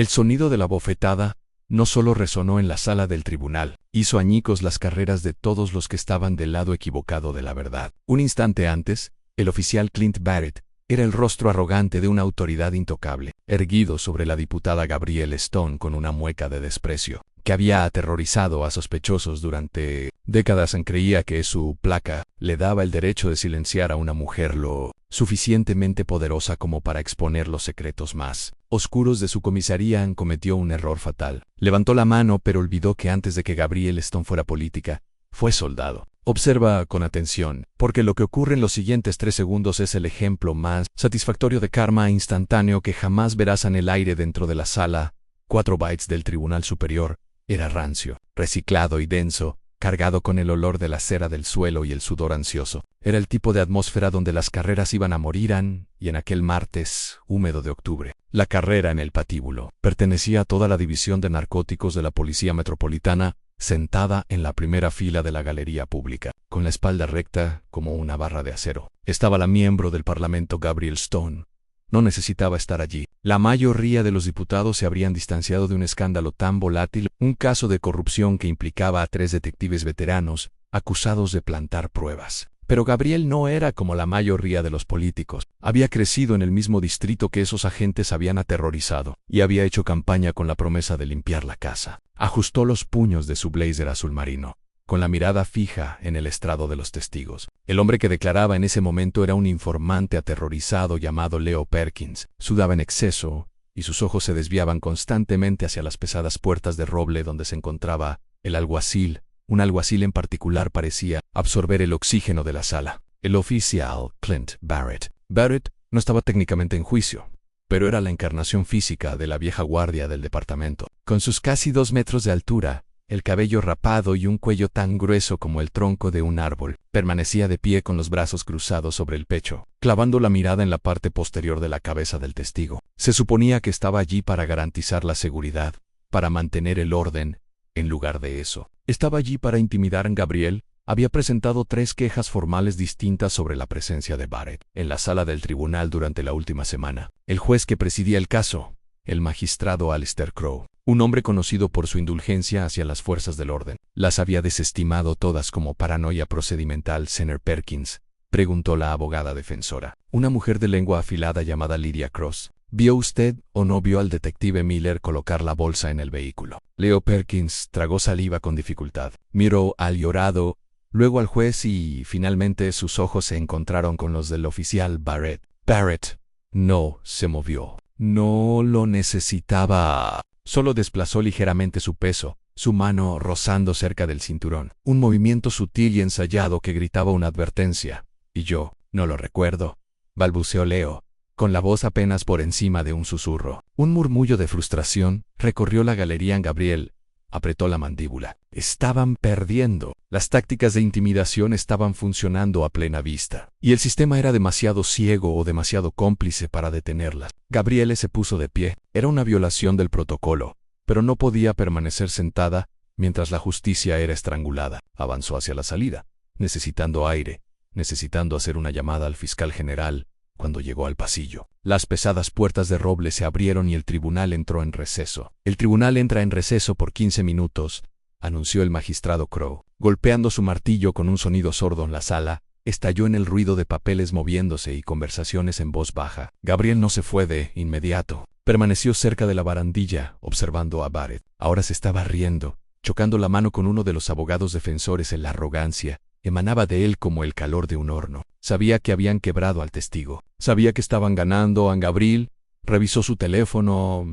El sonido de la bofetada no solo resonó en la sala del tribunal, hizo añicos las carreras de todos los que estaban del lado equivocado de la verdad. Un instante antes, el oficial Clint Barrett era el rostro arrogante de una autoridad intocable, erguido sobre la diputada Gabrielle Stone con una mueca de desprecio, que había aterrorizado a sospechosos durante décadas. Creía que su placa le daba el derecho de silenciar a una mujer lo suficientemente poderosa como para exponer los secretos más oscuros de su comisaría. Cometió un error fatal. Levantó la mano, pero olvidó que antes de que Gabrielle Stone fuera política, fue soldado. Observa con atención, porque lo que ocurre en los siguientes 3 segundos es el ejemplo más satisfactorio de karma instantáneo que jamás verás en el aire dentro de la sala 4 bytes del Tribunal Superior. Era rancio, reciclado y denso, cargado con el olor de la cera del suelo y el sudor ansioso. Era el tipo de atmósfera donde las carreras iban a morir, y en aquel martes húmedo de octubre. La carrera en el patíbulo pertenecía a toda la división de narcóticos de la Policía Metropolitana, sentada en la primera fila de la galería pública, con la espalda recta como una barra de acero. Estaba la miembro del Parlamento Gabrielle Stone. No necesitaba estar allí. La mayoría de los diputados se habrían distanciado de un escándalo tan volátil, un caso de corrupción que implicaba a 3 detectives veteranos, acusados de plantar pruebas. Pero Gabrielle no era como la mayoría de los políticos. Había crecido en el mismo distrito que esos agentes habían aterrorizado, y había hecho campaña con la promesa de limpiar la casa. Ajustó los puños de su blazer azul marino, con la mirada fija en el estrado de los testigos. El hombre que declaraba en ese momento era un informante aterrorizado llamado Leo Perkins. Sudaba en exceso, y sus ojos se desviaban constantemente hacia las pesadas puertas de roble donde se encontraba el alguacil. Un alguacil en particular parecía absorber el oxígeno de la sala. El oficial Clint Barrett. Barrett no estaba técnicamente en juicio, pero era la encarnación física de la vieja guardia del departamento. Con sus casi 2 metros de altura, el cabello rapado y un cuello tan grueso como el tronco de un árbol, permanecía de pie con los brazos cruzados sobre el pecho, clavando la mirada en la parte posterior de la cabeza del testigo. Se suponía que estaba allí para garantizar la seguridad, para mantener el orden. En lugar de eso, estaba allí para intimidar a Gabrielle. Había presentado 3 quejas formales distintas sobre la presencia de Barrett en la sala del tribunal durante la última semana. El juez que presidía el caso, el magistrado Alistair Crowe, un hombre conocido por su indulgencia hacia las fuerzas del orden, las había desestimado todas como paranoia procedimental. Señor Perkins, preguntó la abogada defensora, una mujer de lengua afilada llamada Lydia Cross, ¿vio usted o no vio al detective Miller colocar la bolsa en el vehículo? Leo Perkins tragó saliva con dificultad. Miró al llorado, luego al juez y, finalmente, sus ojos se encontraron con los del oficial Barrett. Barrett no se movió. No lo necesitaba. Solo desplazó ligeramente su peso, su mano rozando cerca del cinturón. Un movimiento sutil y ensayado que gritaba una advertencia. Y yo no lo recuerdo, balbuceó Leo, con la voz apenas por encima de un susurro. Un murmullo de frustración recorrió la galería en Gabrielle. Apretó la mandíbula. Estaban perdiendo. Las tácticas de intimidación estaban funcionando a plena vista, y el sistema era demasiado ciego o demasiado cómplice para detenerlas. Gabrielle se puso de pie. Era una violación del protocolo, pero no podía permanecer sentada mientras la justicia era estrangulada. Avanzó hacia la salida, necesitando aire, necesitando hacer una llamada al fiscal general. Cuando llegó al pasillo, las pesadas puertas de roble se abrieron y el tribunal entró en receso. El tribunal entra en receso por 15 minutos, anunció el magistrado Crowe. Golpeando su martillo con un sonido sordo en la sala, estalló en el ruido de papeles moviéndose y conversaciones en voz baja. Gabrielle no se fue de inmediato. Permaneció cerca de la barandilla, observando a Barrett. Ahora se estaba riendo, chocando la mano con uno de los abogados defensores. En la arrogancia emanaba de él como el calor de un horno. Sabía que habían quebrado al testigo. Sabía que estaban ganando a Gabrielle. Revisó su teléfono.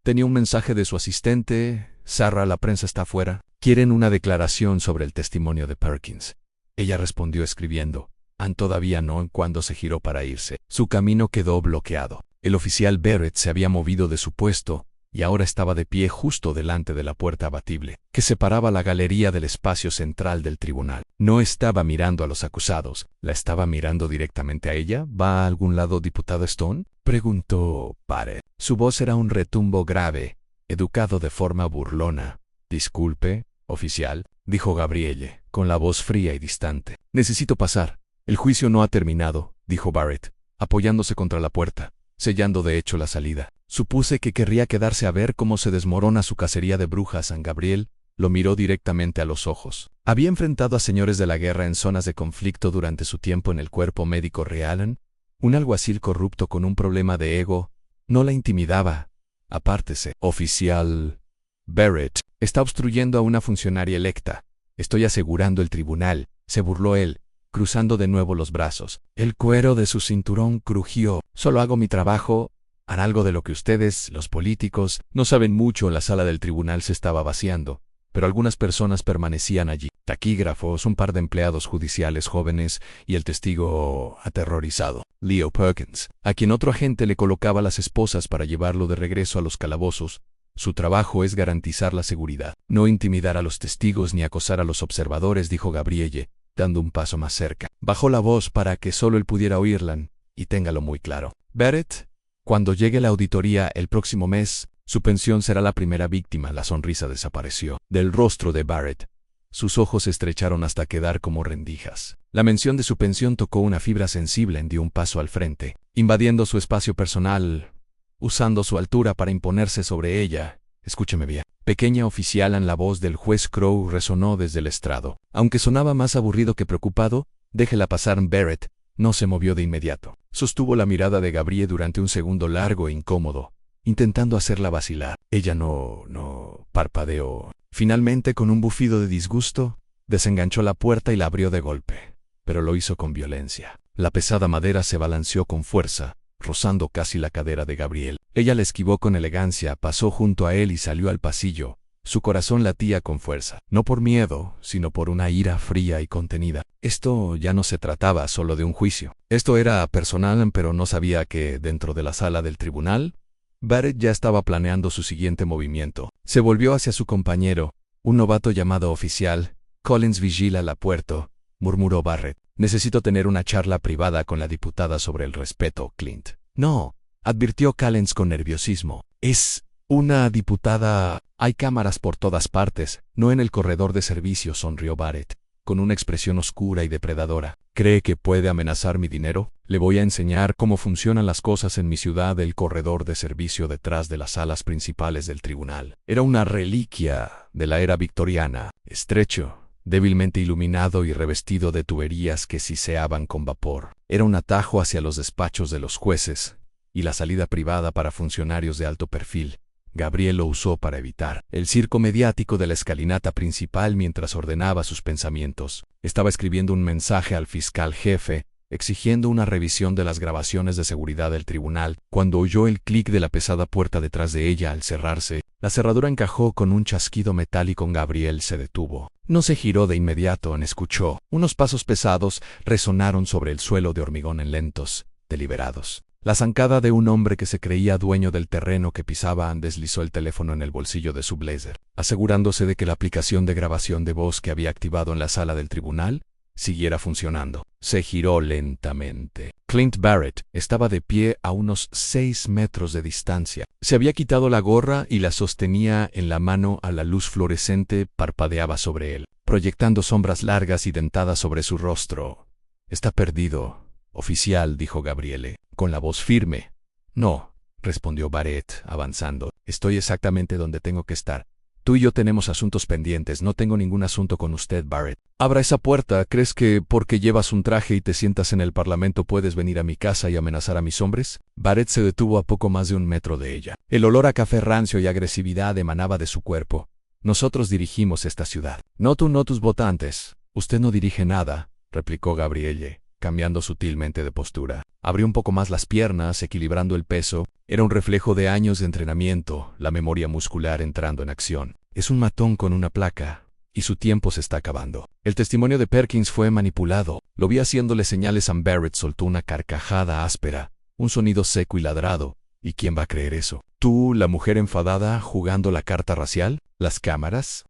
Tenía un mensaje de su asistente. Sarah, la prensa está afuera. Quieren una declaración sobre el testimonio de Perkins. Ella respondió escribiendo. Todavía no. Cuando se giró para irse, su camino quedó bloqueado. El oficial Barrett se había movido de su puesto y ahora estaba de pie justo delante de la puerta abatible, que separaba la galería del espacio central del tribunal. No estaba mirando a los acusados, la estaba mirando directamente a ella. ¿Va a algún lado, diputada Stone?, preguntó Barrett. Su voz era un retumbo grave, educado de forma burlona. Disculpe, oficial, dijo Gabrielle, con la voz fría y distante. Necesito pasar. El juicio no ha terminado, dijo Barrett, apoyándose contra la puerta, sellando de hecho la salida. Supuse que querría quedarse a ver cómo se desmorona su cacería de brujas. San Gabriel lo miró directamente a los ojos. Había enfrentado a señores de la guerra en zonas de conflicto durante su tiempo en el cuerpo médico real. Un alguacil corrupto con un problema de ego no la intimidaba. Apártese. Oficial Barrett está obstruyendo a una funcionaria electa. Estoy asegurando el tribunal, se burló él, cruzando de nuevo los brazos. El cuero de su cinturón crujió. Solo hago mi trabajo. Hará algo de lo que ustedes, los políticos, no saben mucho. La sala del tribunal se estaba vaciando, pero algunas personas permanecían allí. Taquígrafos, un par de empleados judiciales jóvenes y el testigo aterrorizado, Leo Perkins, a quien otro agente le colocaba las esposas para llevarlo de regreso a los calabozos. Su trabajo es garantizar la seguridad, no intimidar a los testigos ni acosar a los observadores, dijo Gabrielle, dando un paso más cerca. Bajó la voz para que solo él pudiera oírla, y téngalo muy claro. Barrett, cuando llegue la auditoría el próximo mes, su pensión será la primera víctima. La sonrisa desapareció del rostro de Barrett. Sus ojos se estrecharon hasta quedar como rendijas. La mención de su pensión tocó una fibra sensible. Dio un paso al frente, invadiendo su espacio personal, usando su altura para imponerse sobre ella. Escúcheme bien. Pequeña oficial, en la voz del juez Crow resonó desde el estrado. Aunque sonaba más aburrido que preocupado, déjela pasar. Barrett no se movió de inmediato. Sostuvo la mirada de Gabrielle durante un segundo largo e incómodo, intentando hacerla vacilar. Ella no parpadeó. Finalmente, con un bufido de disgusto, desenganchó la puerta y la abrió de golpe, pero lo hizo con violencia. La pesada madera se balanceó con fuerza, rozando casi la cadera de Gabrielle. Ella la esquivó con elegancia, pasó junto a él y salió al pasillo. Su corazón latía con fuerza, no por miedo, sino por una ira fría y contenida. Esto ya no se trataba solo de un juicio. Esto era personal, pero no sabía que, dentro de la sala del tribunal, Barrett ya estaba planeando su siguiente movimiento. Se volvió hacia su compañero, un novato llamado oficial. Collins vigila la puerta, murmuró Barrett. Necesito tener una charla privada con la diputada sobre el respeto, Clint. No, advirtió Collins con nerviosismo. Es una diputada. Hay cámaras por todas partes, no en el corredor de servicio, sonrió Barrett, con una expresión oscura y depredadora. ¿Cree que puede amenazar mi dinero? Le voy a enseñar cómo funcionan las cosas en mi ciudad. El corredor de servicio detrás de las salas principales del tribunal era una reliquia de la era victoriana, estrecho, débilmente iluminado y revestido de tuberías que siseaban con vapor. Era un atajo hacia los despachos de los jueces y la salida privada para funcionarios de alto perfil. Gabrielle lo usó para evitar el circo mediático de la escalinata principal mientras ordenaba sus pensamientos. Estaba escribiendo un mensaje al fiscal jefe, exigiendo una revisión de las grabaciones de seguridad del tribunal, cuando oyó el clic de la pesada puerta detrás de ella. Al cerrarse, la cerradura encajó con un chasquido metálico. Gabrielle se detuvo. No se giró de inmediato. Escuchó. Unos pasos pesados resonaron sobre el suelo de hormigón lentos, deliberados. La zancada de un hombre que se creía dueño del terreno que pisaba. Deslizó el teléfono en el bolsillo de su blazer, asegurándose de que la aplicación de grabación de voz que había activado en la sala del tribunal siguiera funcionando. Se giró lentamente. Clint Barrett estaba de pie a unos 6 metros de distancia. Se había quitado la gorra y la sostenía en la mano. A la luz fluorescente parpadeaba sobre él, proyectando sombras largas y dentadas sobre su rostro. Está perdido, oficial, dijo Gabrielle, con la voz firme. No, respondió Barrett, avanzando. Estoy exactamente donde tengo que estar. Tú y yo tenemos asuntos pendientes. No tengo ningún asunto con usted, Barrett. Abra esa puerta. ¿Crees que porque llevas un traje y te sientas en el parlamento puedes venir a mi casa y amenazar a mis hombres? Barrett se detuvo a poco más de 1 metro de ella. El olor a café rancio y agresividad emanaba de su cuerpo. Nosotros dirigimos esta ciudad. No tú, no tus votantes. Usted no dirige nada, replicó Gabrielle, cambiando sutilmente de postura. Abrió un poco más las piernas, equilibrando el peso. Era un reflejo de años de entrenamiento, la memoria muscular entrando en acción. Es un matón con una placa, y su tiempo se está acabando. El testimonio de Perkins fue manipulado. Lo vi haciéndole señales a Barrett. Soltó una carcajada áspera, un sonido seco y ladrado. ¿Y quién va a creer eso? ¿Tú, la mujer enfadada, jugando la carta racial? ¿Las cámaras?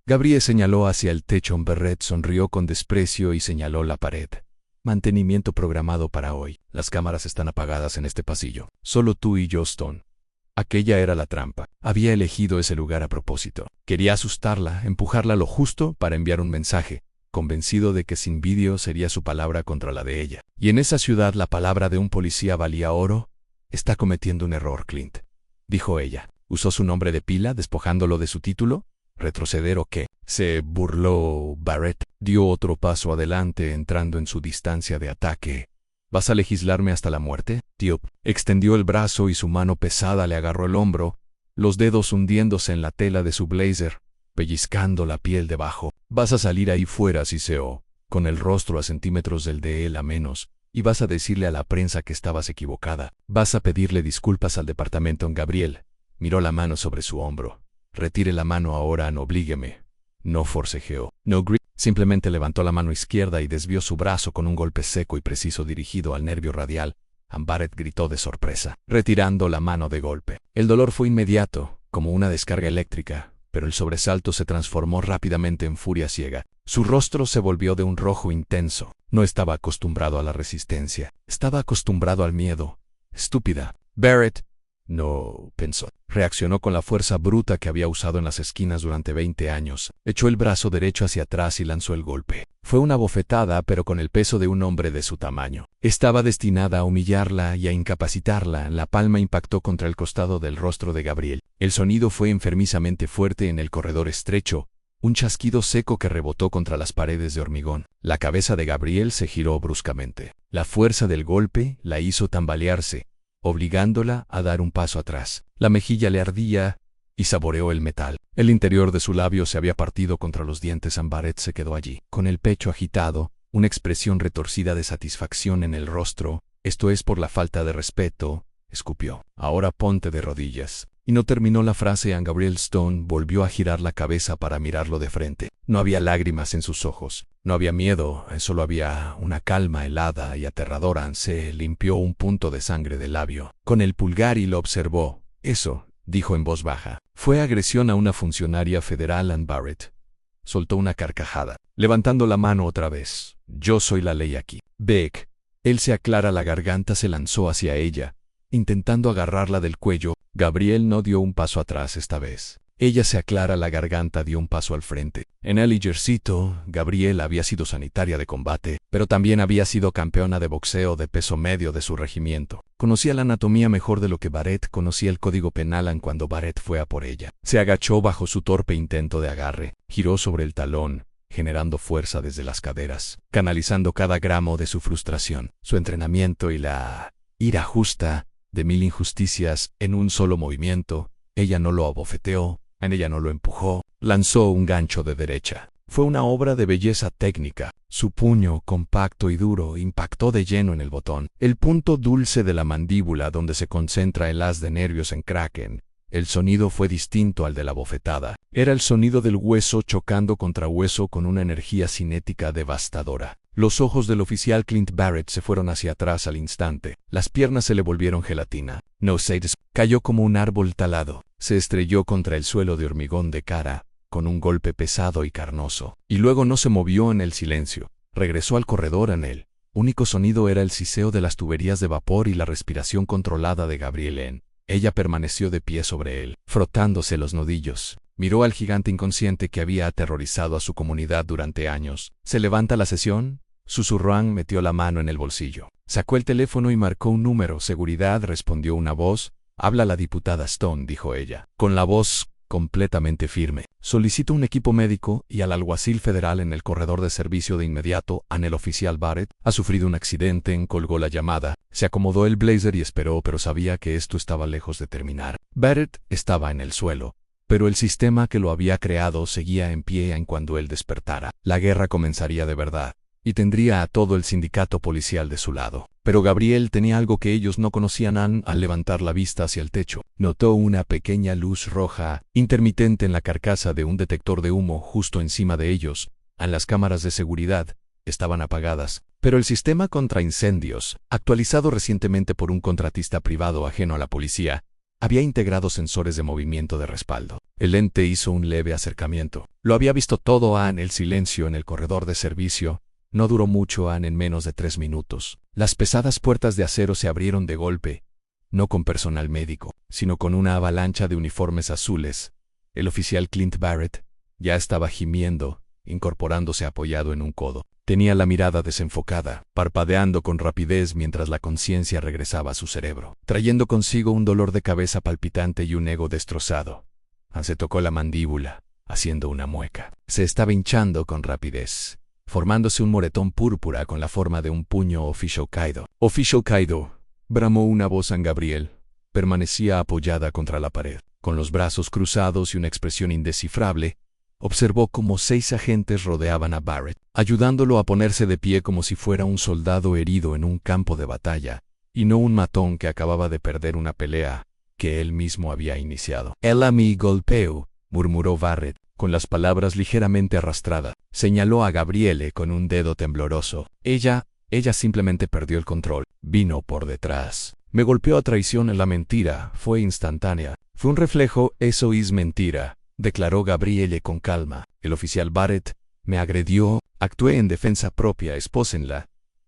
Gabrielle señaló hacia el techo. Barrett sonrió con desprecio y señaló la pared. Mantenimiento programado para hoy. Las cámaras están apagadas en este pasillo. Solo tú y yo, Stone. Aquella era la trampa. Había elegido ese lugar a propósito. Quería asustarla, empujarla lo justo para enviar un mensaje, convencido de que sin vídeo sería su palabra contra la de ella. Y en esa ciudad la palabra de un policía valía oro. Está cometiendo un error, Clint, dijo ella. ¿Usó su nombre de pila, despojándolo de su título? ¿Retroceder o qué? Se burló Barrett. Dio otro paso adelante, entrando en su distancia de ataque. ¿Vas a legislarme hasta la muerte, tío? Extendió el brazo y su mano pesada le agarró el hombro, los dedos hundiéndose en la tela de su blazer, pellizcando la piel debajo. Vas a salir ahí fuera, Siseo, con el rostro a centímetros del de él a menos, y vas a decirle a la prensa que estabas equivocada. Vas a pedirle disculpas al departamento en Gabriel. Miró la mano sobre su hombro. Retire la mano ahora, no oblígueme. No forcejeó. No gritó. Simplemente levantó la mano izquierda y desvió su brazo con un golpe seco y preciso dirigido al nervio radial. Barrett gritó de sorpresa, retirando la mano de golpe. El dolor fue inmediato, como una descarga eléctrica, pero el sobresalto se transformó rápidamente en furia ciega. Su rostro se volvió de un rojo intenso. No estaba acostumbrado a la resistencia. Estaba acostumbrado al miedo. Estúpida. Barrett. No, pensó. Reaccionó con la fuerza bruta que había usado en las esquinas durante 20 años. Echó el brazo derecho hacia atrás y lanzó el golpe. Fue una bofetada, pero con el peso de un hombre de su tamaño. Estaba destinada a humillarla y a incapacitarla. La palma impactó contra el costado del rostro de Gabriel. El sonido fue enfermizamente fuerte en el corredor estrecho, un chasquido seco que rebotó contra las paredes de hormigón. La cabeza de Gabriel se giró bruscamente. La fuerza del golpe la hizo tambalearse, obligándola a dar un paso atrás. La mejilla le ardía y saboreó el metal. El interior de su labio se había partido contra los dientes. Barrett se quedó allí, con el pecho agitado, una expresión retorcida de satisfacción en el rostro. Esto es por la falta de respeto, escupió. Ahora ponte de rodillas. Y no terminó la frase. Gabriel Stone volvió a girar la cabeza para mirarlo de frente. No había lágrimas en sus ojos. No había miedo, solo había una calma helada y aterradora. Se limpió un punto de sangre del labio con el pulgar y lo observó. Eso, dijo en voz baja, fue agresión a una funcionaria federal. Barrett soltó una carcajada, levantando la mano otra vez. Yo soy la ley aquí. Beck. Él se aclara la garganta, se lanzó hacia ella, intentando agarrarla del cuello. Gabriel no dio un paso atrás esta vez. Ella se aclara la garganta, dio un paso al frente. En el ejército, Gabriel había sido sanitaria de combate, pero también había sido campeona de boxeo de peso medio de su regimiento. Conocía la anatomía mejor de lo que Barrett conocía el código penal. Cuando Barrett fue a por ella, se agachó bajo su torpe intento de agarre, giró sobre el talón, generando fuerza desde las caderas, canalizando cada gramo de su frustración, su entrenamiento y la ira justa de 1000 injusticias en un solo movimiento. Ella no lo abofeteó, ella no lo empujó, lanzó un gancho de derecha. Fue una obra de belleza técnica. Su puño, compacto y duro, impactó de lleno en el botón, el punto dulce de la mandíbula donde se concentra el haz de nervios en Kraken. El sonido fue distinto al de la bofetada. Era el sonido del hueso chocando contra hueso con una energía cinética devastadora. Los ojos del oficial Clint Barrett se fueron hacia atrás al instante. Las piernas se le volvieron gelatina. No se cayó como un árbol talado. Se estrelló contra el suelo de hormigón de cara, con un golpe pesado y carnoso. Y luego no se movió en el silencio. Regresó al corredor. En el único sonido era el siseo de las tuberías de vapor y la respiración controlada de Gabriel. Ella permaneció de pie sobre él, frotándose los nudillos. Miró al gigante inconsciente que había aterrorizado a su comunidad durante años. ¿Se levanta la sesión? Susurró. Metió la mano en el bolsillo. Sacó el teléfono y marcó un número. Seguridad, respondió una voz. Habla la diputada Stone, dijo ella, con la voz completamente firme. Solicito un equipo médico y al alguacil federal en el corredor de servicio de inmediato. El oficial Barrett ha sufrido un accidente. Colgó la llamada. Se acomodó el blazer y esperó, pero sabía que esto estaba lejos de terminar. Barrett estaba en el suelo, pero el sistema que lo había creado seguía en pie en cuando él despertara. La guerra comenzaría de verdad, y tendría a todo el sindicato policial de su lado. Pero Gabriel tenía algo que ellos no conocían. Al levantar la vista hacia el techo, notó una pequeña luz roja, intermitente en la carcasa de un detector de humo justo encima de ellos. Las cámaras de seguridad estaban apagadas, pero el sistema contra incendios, actualizado recientemente por un contratista privado ajeno a la policía, había integrado sensores de movimiento de respaldo. El ente hizo un leve acercamiento. Lo había visto todo. El silencio en el corredor de servicio no duró mucho. En menos de 3 minutos, las pesadas puertas de acero se abrieron de golpe, no con personal médico, sino con una avalancha de uniformes azules. El oficial Clint Barrett ya estaba gimiendo, incorporándose apoyado en un codo. Tenía la mirada desenfocada, parpadeando con rapidez mientras la conciencia regresaba a su cerebro, trayendo consigo un dolor de cabeza palpitante y un ego destrozado. Se tocó la mandíbula, haciendo una mueca. Se estaba hinchando con rapidez, formándose un moretón púrpura con la forma de un puño. Official Kaido. Official Kaido, bramó una voz en Gabriel. Permanecía apoyada contra la pared, con los brazos cruzados y una expresión indescifrable. Observó cómo 6 agentes rodeaban a Barrett, ayudándolo a ponerse de pie como si fuera un soldado herido en un campo de batalla, y no un matón que acababa de perder una pelea que él mismo había iniciado. «Él a mi golpeo», murmuró Barrett, con las palabras ligeramente arrastradas. Señaló a Gabriele con un dedo tembloroso. Ella simplemente perdió el control. Vino por detrás. Me golpeó a traición. La mentira fue instantánea. Fue un reflejo. Eso es mentira, declaró Gabriele con calma. El oficial Barrett me agredió. Actué en defensa propia. Espósenla,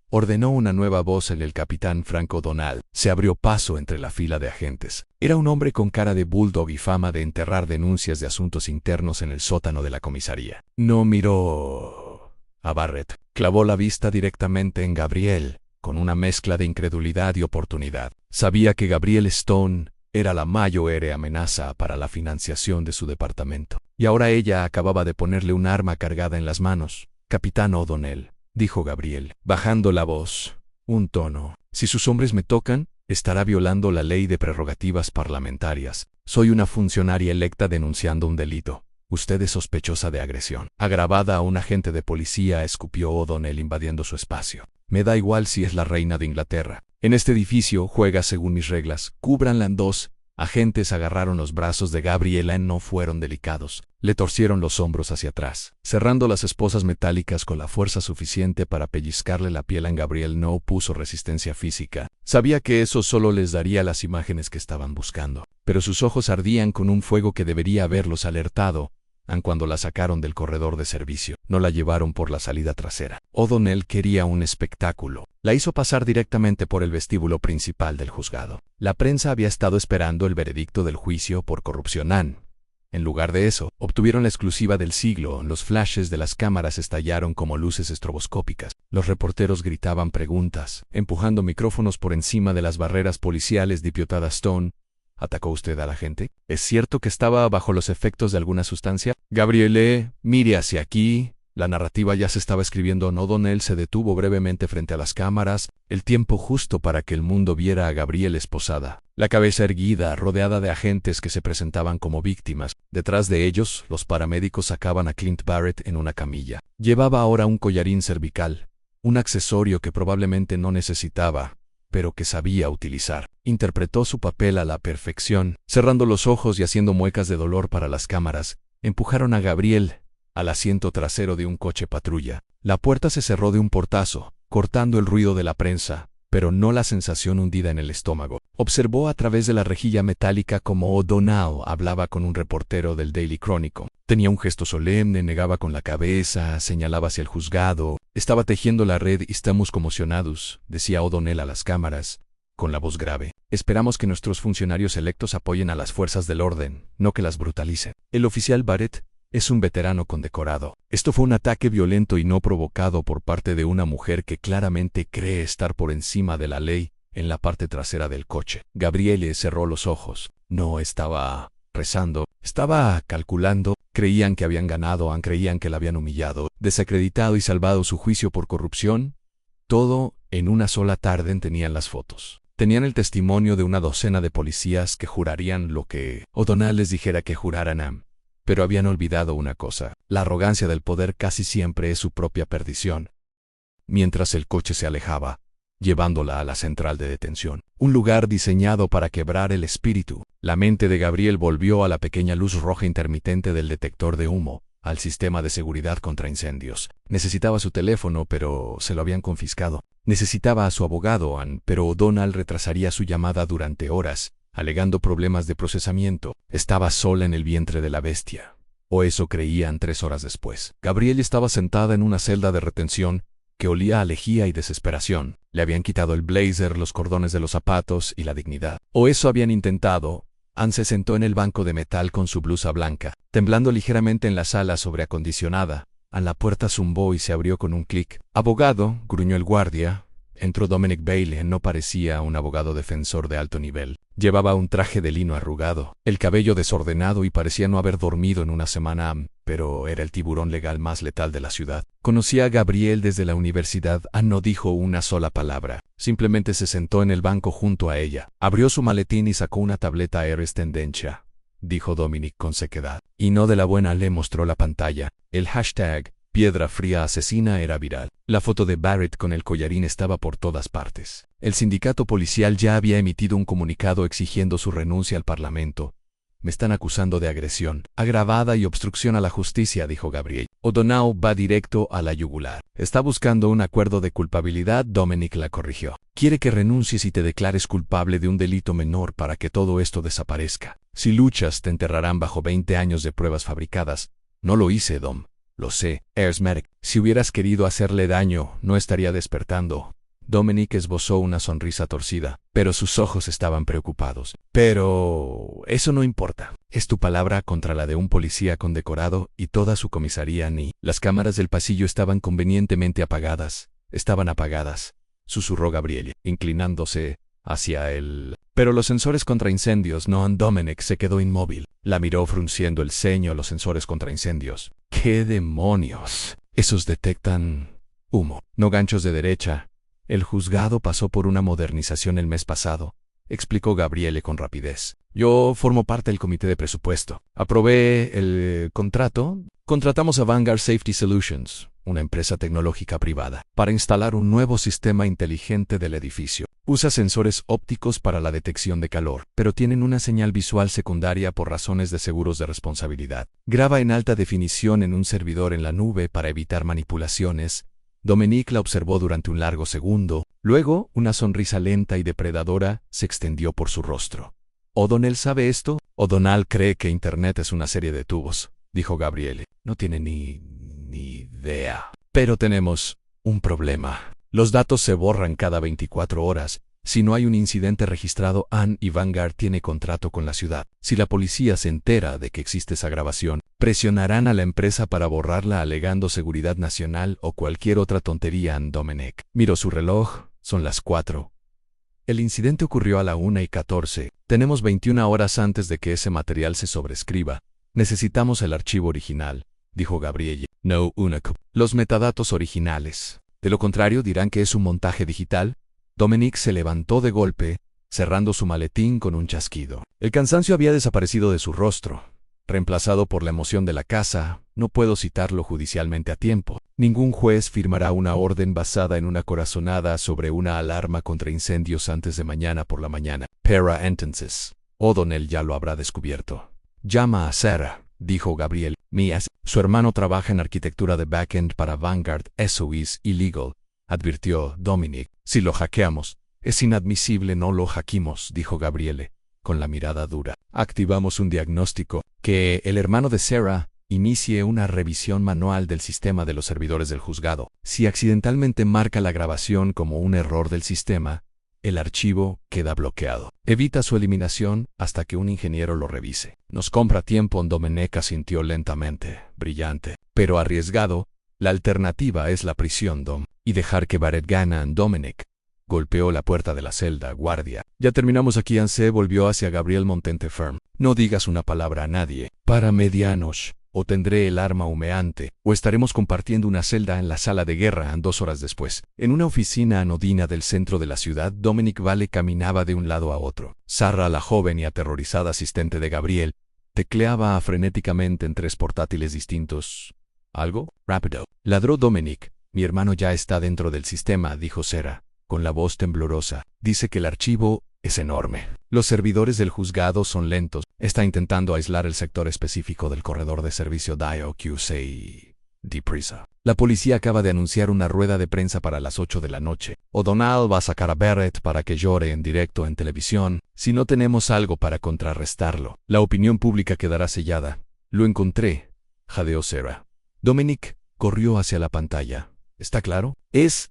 ordenó una nueva voz en el capitán Frank O'Donnell. Se abrió paso entre la fila de agentes. Era un hombre con cara de bulldog y fama de enterrar denuncias de asuntos internos en el sótano de la comisaría. No miró a Barrett. Clavó la vista directamente en Gabriel, con una mezcla de incredulidad y oportunidad. Sabía que Gabrielle Stone era la mayor amenaza para la financiación de su departamento. Y ahora ella acababa de ponerle un arma cargada en las manos. «Capitán O'Donnell», dijo Gabriel, bajando la voz un tono. «Si sus hombres me tocan, estará violando la ley de prerrogativas parlamentarias. Soy una funcionaria electa denunciando un delito. Usted es sospechosa de agresión agravada a un agente de policía», escupió O'Donnell invadiendo su espacio. «Me da igual si es la reina de Inglaterra. En este edificio juega según mis reglas. Cúbranla en 2. Agentes agarraron los brazos de Gabriela. No fueron delicados. Le torcieron los hombros hacia atrás, cerrando las esposas metálicas con la fuerza suficiente para pellizcarle la piel. En Gabriel no opuso resistencia física. Sabía que eso solo les daría las imágenes que estaban buscando. Pero sus ojos ardían con un fuego que debería haberlos alertado. Cuando la sacaron del corredor de servicio, no la llevaron por la salida trasera. O'Donnell quería un espectáculo. La hizo pasar directamente por el vestíbulo principal del juzgado. La prensa había estado esperando el veredicto del juicio por corrupción. En lugar de eso, obtuvieron la exclusiva del siglo. Los flashes de las cámaras estallaron como luces estroboscópicas. Los reporteros gritaban preguntas, empujando micrófonos por encima de las barreras policiales. «Diputada Stone, ¿atacó usted a la gente? ¿Es cierto que estaba bajo los efectos de alguna sustancia?» «Gabriele, mire hacia aquí». La narrativa ya se estaba escribiendo. O'Donnell se detuvo brevemente frente a las cámaras, el tiempo justo para que el mundo viera a Gabrielle esposada, la cabeza erguida, rodeada de agentes que se presentaban como víctimas. Detrás de ellos, los paramédicos sacaban a Clint Barrett en una camilla. Llevaba ahora un collarín cervical, un accesorio que probablemente no necesitaba, pero que sabía utilizar. Interpretó su papel a la perfección. Cerrando los ojos y haciendo muecas de dolor para las cámaras, empujaron a Gabriel al asiento trasero de un coche patrulla. La puerta se cerró de un portazo, cortando el ruido de la prensa, pero no la sensación hundida en el estómago. Observó a través de la rejilla metálica cómo O'Donnell hablaba con un reportero del Daily Chronicle. Tenía un gesto solemne, negaba con la cabeza, señalaba hacia el juzgado. «Estaba tejiendo la red y estamos conmocionados», decía O'Donnell a las cámaras, con la voz grave. «Esperamos que nuestros funcionarios electos apoyen a las fuerzas del orden, no que las brutalicen». El oficial Barrett es un veterano condecorado. Esto fue un ataque violento y no provocado por parte de una mujer que claramente cree estar por encima de la ley. En la parte trasera del coche, Gabriele cerró los ojos. No estaba rezando, estaba calculando. Creían que habían ganado, creían que la habían humillado, desacreditado y salvado su juicio por corrupción. Todo en una sola tarde. Tenían las fotos. Tenían el testimonio de una docena de policías que jurarían lo que O'Donnell les dijera que juraran. Pero habían olvidado una cosa: la arrogancia del poder casi siempre es su propia perdición. Mientras el coche se alejaba, llevándola a la central de detención, un lugar diseñado para quebrar el espíritu, la mente de Gabriel volvió a la pequeña luz roja intermitente del detector de humo, al sistema de seguridad contra incendios. Necesitaba su teléfono, pero se lo habían confiscado. Necesitaba a su abogado, pero O'Donnell retrasaría su llamada durante horas, alegando problemas de procesamiento. Estaba sola en el vientre de la bestia. O eso creían 3 horas después. Gabrielle estaba sentada en una celda de retención que olía a lejía y desesperación. Le habían quitado el blazer, los cordones de los zapatos y la dignidad. O eso habían intentado. Se sentó en el banco de metal con su blusa blanca, temblando ligeramente en la sala sobreacondicionada, A la puerta zumbó y se abrió con un clic. «Abogado», gruñó el guardia. Entró Dominic Bailey. No parecía un abogado defensor de alto nivel. Llevaba un traje de lino arrugado, el cabello desordenado y parecía no haber dormido en una semana, pero era el tiburón legal más letal de la ciudad. Conocía a Gabriel desde la universidad. No dijo una sola palabra. Simplemente se sentó en el banco junto a ella. Abrió su maletín y sacó una tableta Ares Tendencia, dijo Dominic con sequedad. Y no de la buena. Le mostró la pantalla. El hashtag Piedra Fría Asesina era viral. La foto de Barrett con el collarín estaba por todas partes. El sindicato policial ya había emitido un comunicado exigiendo su renuncia al Parlamento. «Me están acusando de agresión agravada y obstrucción a la justicia», dijo Gabriel. «O'Donnell va directo a la yugular. Está buscando un acuerdo de culpabilidad», Dominic la corrigió. «Quiere que renuncies y te declares culpable de un delito menor para que todo esto desaparezca. Si luchas, te enterrarán bajo 20 años de pruebas fabricadas». «No lo hice, Dom. Lo sé, Ersmeric. Si hubieras querido hacerle daño, no estaría despertando». Dominic esbozó una sonrisa torcida, pero sus ojos estaban preocupados. «Pero eso no importa. Es tu palabra contra la de un policía condecorado y toda su comisaría ni». Las cámaras del pasillo estaban convenientemente apagadas. «Estaban apagadas», susurró Gabriel, inclinándose hacia él. «Pero los sensores contra incendios no». Dominic se quedó inmóvil. La miró frunciendo el ceño. «Los sensores contra incendios. ¿Qué demonios? Esos detectan humo, no ganchos de derecha». «El juzgado pasó por una modernización el mes pasado», explicó Gabriele con rapidez. «Yo formo parte del comité de presupuesto. Aprobé el contrato. Contratamos a Vanguard Safety Solutions, una empresa tecnológica privada, para instalar un nuevo sistema inteligente del edificio. Usa sensores ópticos para la detección de calor, pero tienen una señal visual secundaria por razones de seguros de responsabilidad. Graba en alta definición en un servidor en la nube para evitar manipulaciones». Dominic la observó durante un largo segundo. Luego, una sonrisa lenta y depredadora se extendió por su rostro. «¿O'Donnell sabe esto?» «O'Donnell cree que Internet es una serie de tubos», dijo Gabriele. «No tiene ni idea. Pero tenemos un problema. Los datos se borran cada 24 horas. Si no hay un incidente registrado, Anne y Vanguard tiene contrato con la ciudad. Si la policía se entera de que existe esa grabación, presionarán a la empresa para borrarla alegando seguridad nacional o cualquier otra tontería». Dominic miró su reloj. «Son las 4. El incidente ocurrió a la 1:14. Tenemos 21 horas antes de que ese material se sobrescriba. Necesitamos el archivo original», dijo Gabrielle. «No una copia. Los metadatos originales. De lo contrario dirán que es un montaje digital». Dominic se levantó de golpe, cerrando su maletín con un chasquido. El cansancio había desaparecido de su rostro, reemplazado por la emoción de la casa. «No puedo citarlo judicialmente a tiempo. Ningún juez firmará una orden basada en una corazonada sobre una alarma contra incendios antes de mañana por la mañana. Pero entonces, O'Donnell ya lo habrá descubierto». «Llama a Sarah», dijo Gabriel. «Su hermano trabaja en arquitectura de backend para Vanguard. Eso es illegal», advirtió Dominic. «Si lo hackeamos, es inadmisible». «No lo hackeamos», dijo Gabriele, con la mirada dura. «Activamos un diagnóstico. Que el hermano de Sarah inicie una revisión manual del sistema de los servidores del juzgado. Si accidentalmente marca la grabación como un error del sistema, el archivo queda bloqueado. Evita su eliminación hasta que un ingeniero lo revise». «Nos compra tiempo». Dominic asintió lentamente. «Brillante, pero arriesgado. La alternativa es la prisión, Dom. Y dejar que Barrett gane». Dominic golpeó la puerta de la celda. «Guardia. Ya terminamos aquí». Anse volvió hacia Gabriel Montenteferm. «No digas una palabra a nadie. Para medianos. O tendré el arma humeante, o estaremos compartiendo una celda en la sala de guerra». 2 horas después, en una oficina anodina del centro de la ciudad, Dominic Vale caminaba de un lado a otro. Sarah, la joven y aterrorizada asistente de Gabriel, tecleaba frenéticamente en 3 portátiles distintos. «¿Algo? Rápido». Ladró Dominic. «Mi hermano ya está dentro del sistema», dijo Sarah, con la voz temblorosa. «Dice que el archivo es enorme. Los servidores del juzgado son lentos. Está intentando aislar el sector específico del corredor de servicio DIOQC. Deprisa. La policía acaba de anunciar una rueda de prensa para las 8 de la noche. O'Donnell va a sacar a Barrett para que llore en directo en televisión. Si no tenemos algo para contrarrestarlo, la opinión pública quedará sellada». «Lo encontré», jadeó Sarah. Dominic corrió hacia la pantalla. «¿Está claro?» Es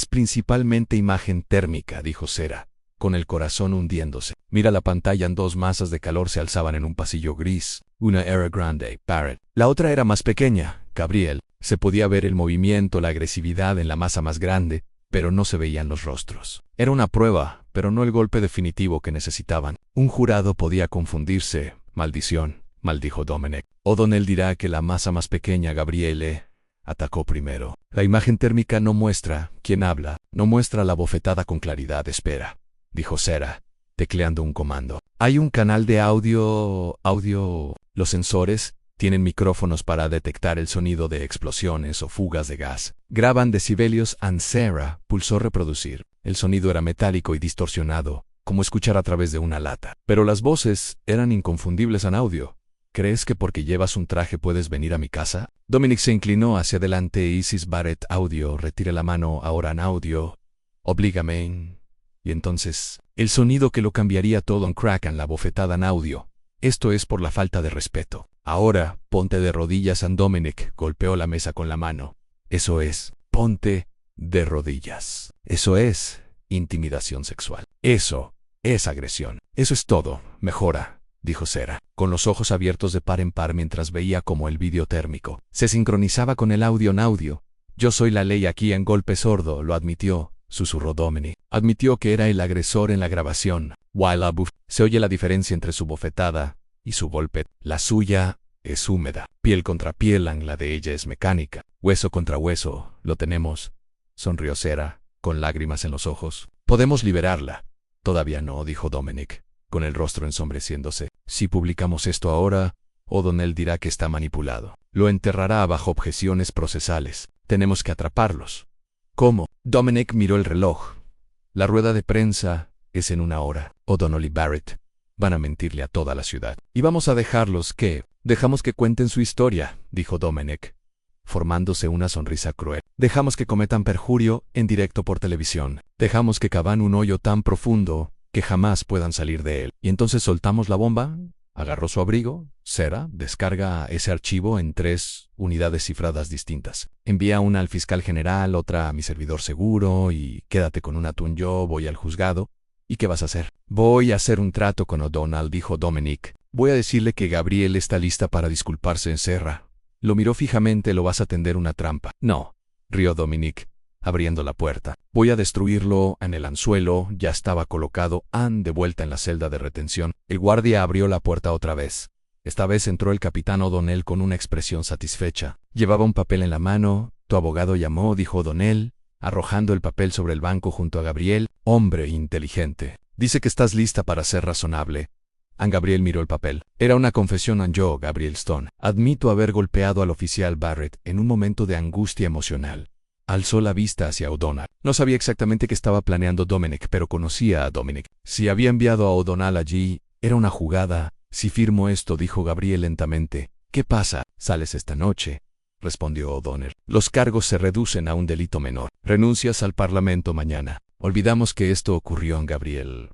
principalmente imagen térmica», dijo Sarah, con el corazón hundiéndose. «Mira la pantalla». 2 masas de calor se alzaban en un pasillo gris. Una era grande, Barrett. La otra era más pequeña, Gabriel. Se podía ver el movimiento, la agresividad en la masa más grande, pero no se veían los rostros. Era una prueba, pero no el golpe definitivo que necesitaban. Un jurado podía confundirse. Maldición, maldijo Dominic. O'Donnell dirá que la masa más pequeña, Gabriele, atacó primero. La imagen térmica no muestra quién habla, no muestra la bofetada con claridad. Espera, dijo Sarah, tecleando un comando. Hay un canal de audio. Los sensores tienen micrófonos para detectar el sonido de explosiones o fugas de gas. Graban decibelios. Sarah pulsó reproducir. El sonido era metálico y distorsionado, como escuchar a través de una lata. Pero las voces eran inconfundibles en audio. ¿Crees que porque llevas un traje puedes venir a mi casa? Dominic se inclinó hacia adelante. Isis Barrett, audio. Retire la mano ahora en audio. Oblígame. Y entonces, el sonido que lo cambiaría todo en crack en la bofetada en audio. Esto es por la falta de respeto. Ahora, ponte de rodillas. Dominic golpeó la mesa con la mano. Eso es, ponte de rodillas. Eso es intimidación sexual. Eso es agresión. Eso es todo. Mejora, dijo Sarah, con los ojos abiertos de par en par mientras veía cómo el vídeo térmico se sincronizaba con el audio en audio. Yo soy la ley aquí. En golpe sordo, lo admitió, susurró Dominic. Admitió que era el agresor en la grabación. Se oye la diferencia entre su bofetada y su golpe. La suya es húmeda. Piel contra piel, la de ella es mecánica. Hueso contra hueso, lo tenemos. Sonrió Sarah, con lágrimas en los ojos. Podemos liberarla. Todavía no, dijo Dominic, con el rostro ensombreciéndose. Si publicamos esto ahora, O'Donnell dirá que está manipulado. Lo enterrará bajo objeciones procesales. Tenemos que atraparlos. ¿Cómo? Dominic miró el reloj. La rueda de prensa es en 1 hora. O'Donnell y Barrett van a mentirle a toda la ciudad. Y vamos a dejarlos que... Dejamos que cuenten su historia, dijo Dominic, formándose una sonrisa cruel. Dejamos que cometan perjurio en directo por televisión. Dejamos que cavan un hoyo tan profundo que jamás puedan salir de él. ¿Y entonces soltamos la bomba? Agarró su abrigo. Sarah, descarga ese archivo en 3 unidades cifradas distintas. Envía una al fiscal general, otra a mi servidor seguro y quédate con una tú. Yo voy al juzgado. ¿Y qué vas a hacer? Voy a hacer un trato con O'Donnell, dijo Dominic. Voy a decirle que Gabriel está lista para disculparse. En Sarah lo miró fijamente. ¿Lo vas a tender una trampa? No, rió Dominic, abriendo la puerta. Voy a destruirlo. En el anzuelo ya estaba colocado. De vuelta en la celda de retención. El guardia abrió la puerta otra vez. Esta vez entró el capitán O'Donnell con una expresión satisfecha. Llevaba un papel en la mano. Tu abogado llamó, dijo O'Donnell, arrojando el papel sobre el banco junto a Gabriel. Hombre inteligente. Dice que estás lista para ser razonable. Gabriel miró el papel. Era una confesión. Yo, Gabriel Stone, admito haber golpeado al oficial Barrett en un momento de angustia emocional. Alzó la vista hacia O'Donnell. No sabía exactamente qué estaba planeando Dominic, pero conocía a Dominic. Si había enviado a O'Donnell allí, era una jugada. Si firmo esto, dijo Gabriel lentamente. ¿Qué pasa? Sales esta noche, respondió O'Donnell. Los cargos se reducen a un delito menor. Renuncias al Parlamento mañana. Olvidamos que esto ocurrió. Gabriel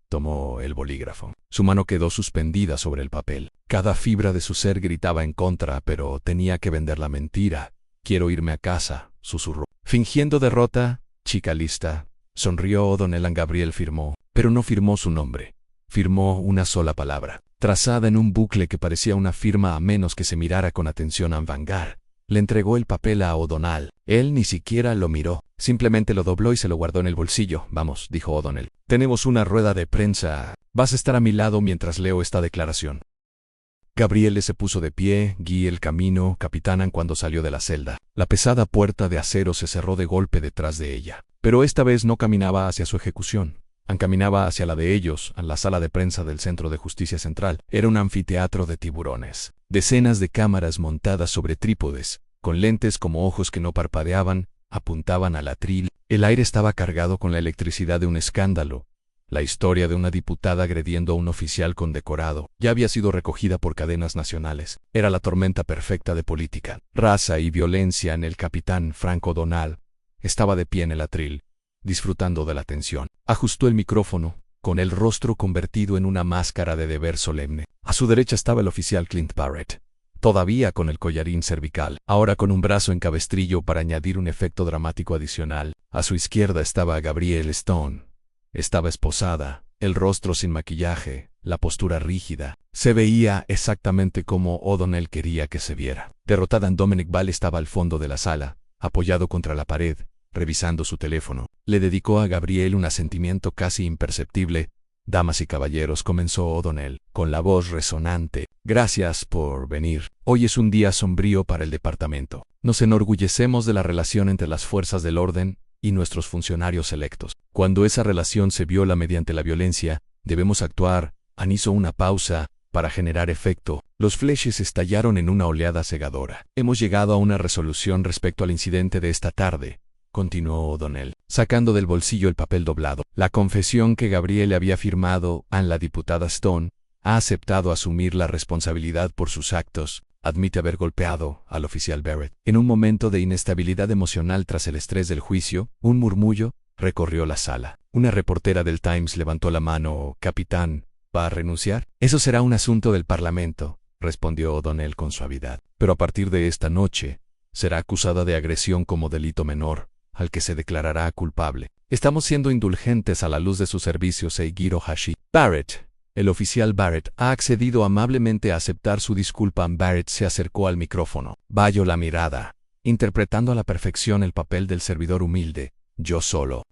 tomó el bolígrafo. Su mano quedó suspendida sobre el papel. Cada fibra de su ser gritaba en contra, pero tenía que vender la mentira. Quiero irme a casa, susurró. Fingiendo derrota, chica lista. Sonrió O'Donnell. Gabriel firmó, pero no firmó su nombre. Firmó una sola palabra, trazada en un bucle que parecía una firma a menos que se mirara con atención a Vanguard. Le entregó el papel a O'Donnell. Él ni siquiera lo miró. Simplemente lo dobló y se lo guardó en el bolsillo. Vamos, dijo O'Donnell. Tenemos una rueda de prensa. Vas a estar a mi lado mientras leo esta declaración. Gabriel se puso de pie, guié el camino, capitán. Cuando salió de la celda, la pesada puerta de acero se cerró de golpe detrás de ella. Pero esta vez no caminaba hacia su ejecución. Caminaba hacia la de ellos, a la sala de prensa del Centro de Justicia Central. Era un anfiteatro de tiburones. Decenas de cámaras montadas sobre trípodes, con lentes como ojos que no parpadeaban, apuntaban al atril. El aire estaba cargado con la electricidad de un escándalo. La historia de una diputada agrediendo a un oficial condecorado ya había sido recogida por cadenas nacionales. Era la tormenta perfecta de política, raza y violencia. En el capitán Frank O'Donnell estaba de pie en el atril, disfrutando de la tensión. Ajustó el micrófono, con el rostro convertido en una máscara de deber solemne. A su derecha estaba el oficial Clint Barrett, todavía con el collarín cervical, ahora con un brazo en cabestrillo para añadir un efecto dramático adicional. A su izquierda estaba Gabrielle Stone. Estaba esposada, el rostro sin maquillaje, la postura rígida. Se veía exactamente como O'Donnell quería que se viera. Derrotada, Dominic Ball estaba al fondo de la sala, apoyado contra la pared, revisando su teléfono. Le dedicó a Gabriel un asentimiento casi imperceptible. «Damas y caballeros», comenzó O'Donnell, con la voz resonante. «Gracias por venir. Hoy es un día sombrío para el departamento. Nos enorgullecemos de la relación entre las fuerzas del orden y nuestros funcionarios electos. Cuando esa relación se viola mediante la violencia, debemos actuar». Ann hizo una pausa para generar efecto. Los flashes estallaron en una oleada cegadora. «Hemos llegado a una resolución respecto al incidente de esta tarde», continuó O'Donnell, sacando del bolsillo el papel doblado. «La confesión que Gabriel había firmado, Ann, la diputada Stone, ha aceptado asumir la responsabilidad por sus actos. Admite haber golpeado al oficial Barrett». En un momento de inestabilidad emocional tras el estrés del juicio, un murmullo recorrió la sala. Una reportera del Times levantó la mano. «Capitán, ¿va a renunciar?» «Eso será un asunto del Parlamento», respondió O'Donnell con suavidad. «Pero a partir de esta noche, será acusada de agresión como delito menor, al que se declarará culpable. Estamos siendo indulgentes a la luz de sus servicios, Seigiro Hashi. Barrett». El oficial Barrett ha accedido amablemente a aceptar su disculpa. Barrett se acercó al micrófono. Valló la mirada, interpretando a la perfección el papel del servidor humilde. Yo solo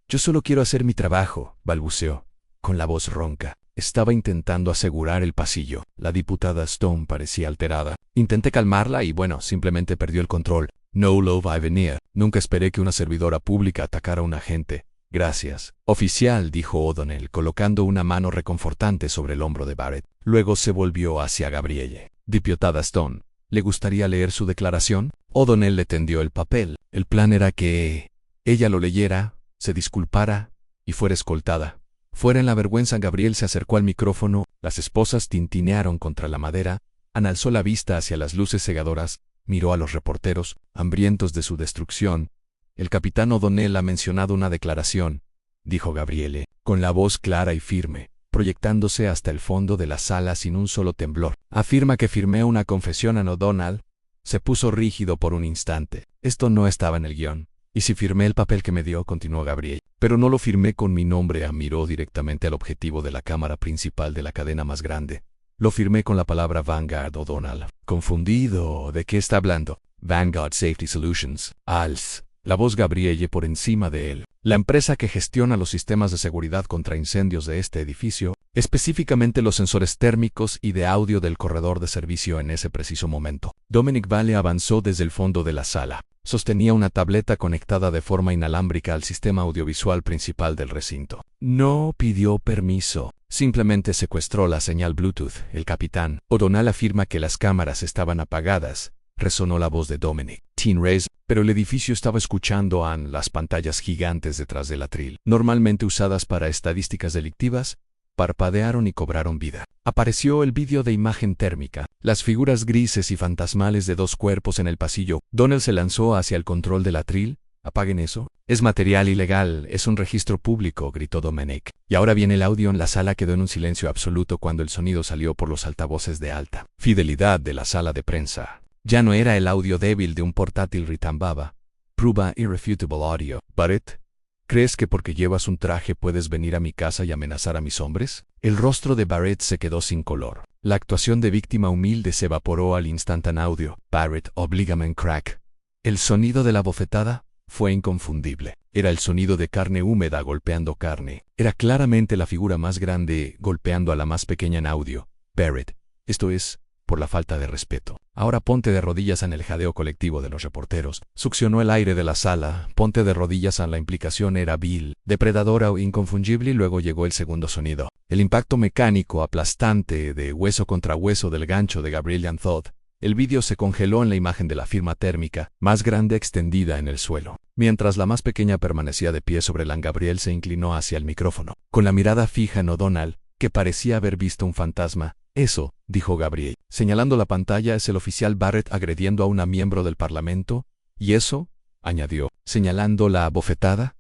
quiero hacer mi trabajo», balbuceó, con la voz ronca. Estaba intentando asegurar el pasillo. La diputada Stone parecía alterada. Intenté calmarla y bueno, simplemente perdió el control. «No lo va a venir. Nunca esperé que una servidora pública atacara a un agente. Gracias». «Oficial», dijo O'Donnell, colocando una mano reconfortante sobre el hombro de Barrett. Luego se volvió hacia Gabrielle. «Diputada Stone, ¿le gustaría leer su declaración?» O'Donnell le tendió el papel. El plan era que ella lo leyera, se disculpara y fuera escoltada. Fuera en la vergüenza, Gabriel se acercó al micrófono. Las esposas tintinearon contra la madera. Ann alzó la vista hacia las luces cegadoras, miró a los reporteros, hambrientos de su destrucción. «El capitán O'Donnell ha mencionado una declaración», dijo Gabrielle, con la voz clara y firme, proyectándose hasta el fondo de la sala sin un solo temblor. «Afirma que firmé una confesión a O'Donnell». Se puso rígido por un instante. «Esto no estaba en el guión». «¿Y si firmé el papel que me dio?», continuó Gabriel. «Pero no lo firmé con mi nombre». Miró directamente al objetivo de la cámara principal de la cadena más grande. «Lo firmé con la palabra Vanguard». O'Donnell, confundido. «¿De qué está hablando?» «Vanguard Safety Solutions». «ALS». La voz Gabrielle por encima de él. «La empresa que gestiona los sistemas de seguridad contra incendios de este edificio, específicamente los sensores térmicos y de audio del corredor de servicio en ese preciso momento». Dominic Ball avanzó desde el fondo de la sala. Sostenía una tableta conectada de forma inalámbrica al sistema audiovisual principal del recinto. No pidió permiso. Simplemente secuestró la señal Bluetooth. «El capitán O'Donnell afirma que las cámaras estaban apagadas», resonó la voz de Dominic. «Teen Rays». Pero el edificio estaba escuchando a las pantallas gigantes detrás del atril, normalmente usadas para estadísticas delictivas, parpadearon y cobraron vida. Apareció el vídeo de imagen térmica, las figuras grises y fantasmales de dos cuerpos en el pasillo. O'Donnell se lanzó hacia el control del atril. «Apaguen eso. Es material ilegal, es un registro público», gritó Dominic. Y ahora viene el audio. En la sala quedó en un silencio absoluto cuando el sonido salió por los altavoces de alta fidelidad de la sala de prensa. Ya no era el audio débil de un portátil, ritambaba. «Prueba irrefutable audio». «Barrett, ¿crees que porque llevas un traje puedes venir a mi casa y amenazar a mis hombres?» El rostro de Barrett se quedó sin color. La actuación de víctima humilde se evaporó al instante en audio. «Barrett, obligament crack». El sonido de la bofetada fue inconfundible. Era el sonido de carne húmeda golpeando carne. Era claramente la figura más grande golpeando a la más pequeña en audio. «Barrett, esto es por la falta de respeto. Ahora ponte de rodillas». En el jadeo colectivo de los reporteros, succionó el aire de la sala. «Ponte de rodillas». La implicación era vil, depredadora o inconfundible, y luego llegó el segundo sonido. El impacto mecánico aplastante de hueso contra hueso del gancho de Gabrielle Ann Todd. El vídeo se congeló en la imagen de la firma térmica, más grande extendida en el suelo. Mientras la más pequeña permanecía de pie sobre Ann, Gabriel se inclinó hacia el micrófono, con la mirada fija en O'Donnell, que parecía haber visto un fantasma. «Eso», dijo Gabriel, señalando la pantalla, «es el oficial Barrett agrediendo a una miembro del Parlamento». «Y eso», añadió, señalando la bofetada,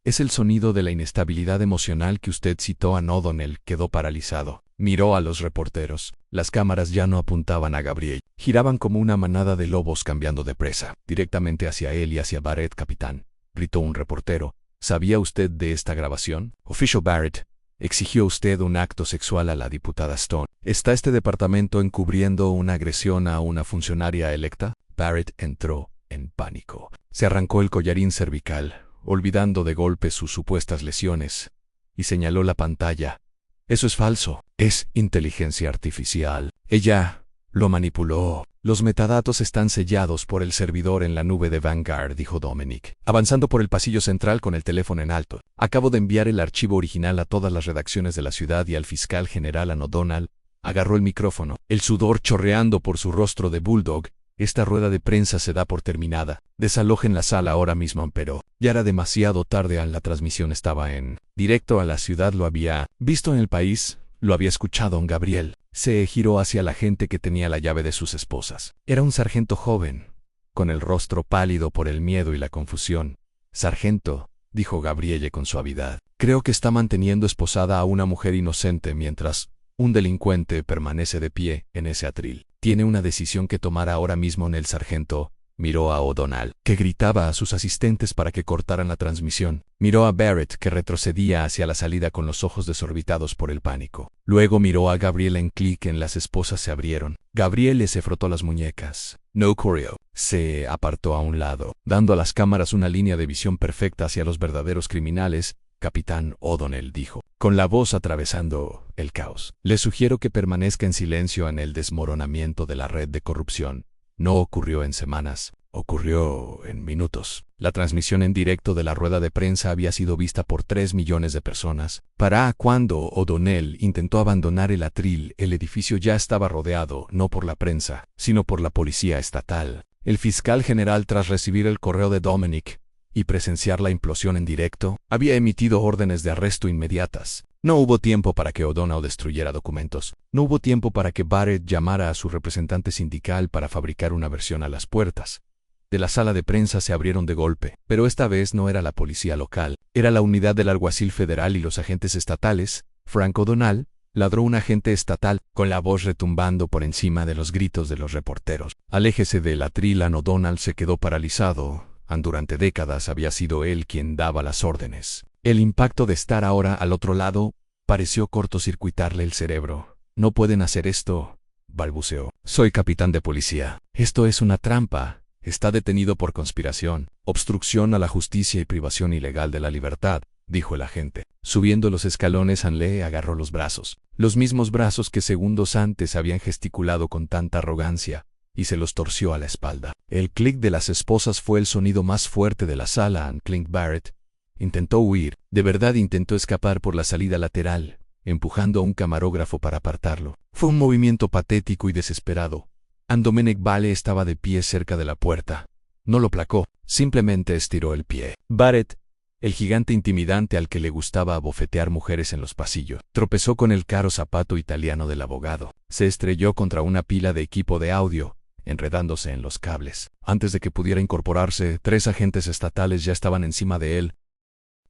«es el sonido de la inestabilidad emocional que usted citó». O'Donnell quedó paralizado. Miró a los reporteros. Las cámaras ya no apuntaban a Gabriel. Giraban como una manada de lobos cambiando de presa, directamente hacia él y hacia Barrett. «Capitán», gritó un reportero, «¿sabía usted de esta grabación?» «Official Barrett, Exigió usted un acto sexual a la diputada Stone. ¿Está este departamento encubriendo una agresión a una funcionaria electa? Barrett entró en pánico. Se arrancó el collarín cervical, olvidando de golpe sus supuestas lesiones, y señaló la pantalla. Eso es falso. Es inteligencia artificial. Ella lo manipuló. Los metadatos están sellados por el servidor en la nube de Vanguard, dijo Dominic, avanzando por el pasillo central con el teléfono en alto. Acabo de enviar el archivo original a todas las redacciones de la ciudad y al fiscal general Ann O'Donnell. Agarró el micrófono, el sudor chorreando por su rostro de bulldog. Esta rueda de prensa se da por terminada. Desalojen la sala ahora mismo, pero ya era demasiado tarde. La transmisión estaba en directo a la ciudad. Lo había visto en el país, lo había escuchado en Gabriel. Se giró hacia la gente que tenía la llave de sus esposas. Era un sargento joven, con el rostro pálido por el miedo y la confusión. Sargento, dijo Gabrielle con suavidad, creo que está manteniendo esposada a una mujer inocente mientras un delincuente permanece de pie en ese atril. Tiene una decisión que tomar ahora mismo. El sargento miró a O'Donnell, que gritaba a sus asistentes para que cortaran la transmisión. Miró a Barrett, que retrocedía hacia la salida con los ojos desorbitados por el pánico. Luego miró a Gabrielle. En clic en las esposas se abrieron. Gabrielle se frotó las muñecas. No corrió. Se apartó a un lado, dando a las cámaras una línea de visión perfecta hacia los verdaderos criminales. Capitán O'Donnell dijo, con la voz atravesando el caos. Le sugiero que permanezca en silencio en el desmoronamiento de la red de corrupción. No ocurrió en semanas, ocurrió en minutos. La transmisión en directo de la rueda de prensa había sido vista por 3 millones de personas. Para cuando O'Donnell intentó abandonar el atril, el edificio ya estaba rodeado, no por la prensa, sino por la policía estatal. El fiscal general, tras recibir el correo de Dominic y presenciar la implosión en directo, había emitido órdenes de arresto inmediatas. No hubo tiempo para que O'Donnell destruyera documentos. No hubo tiempo para que Barrett llamara a su representante sindical para fabricar una versión a las puertas de la sala de prensa. Se abrieron de golpe, pero esta vez no era la policía local. Era la unidad del alguacil federal y los agentes estatales. Frank O'Donnell ladró un agente estatal, con la voz retumbando por encima de los gritos de los reporteros. Aléjese del atril. O'Donnell se quedó paralizado. Durante décadas había sido él quien daba las órdenes. El impacto de estar ahora al otro lado pareció cortocircuitarle el cerebro. No pueden hacer esto, balbuceó. Soy capitán de policía. Esto es una trampa. Está detenido por conspiración, obstrucción a la justicia y privación ilegal de la libertad, dijo el agente. Subiendo los escalones, Anle agarró los brazos, los mismos brazos que segundos antes habían gesticulado con tanta arrogancia, y se los torció a la espalda. El clic de las esposas fue el sonido más fuerte de la sala. Clint Barrett intentó huir. De verdad intentó escapar por la salida lateral, empujando a un camarógrafo para apartarlo. Fue un movimiento patético y desesperado. Dominic Vale estaba de pie cerca de la puerta. No lo placó, simplemente estiró el pie. Barrett, el gigante intimidante al que le gustaba abofetear mujeres en los pasillos, tropezó con el caro zapato italiano del abogado. Se estrelló contra una pila de equipo de audio, enredándose en los cables. Antes de que pudiera incorporarse, 3 agentes estatales ya estaban encima de él.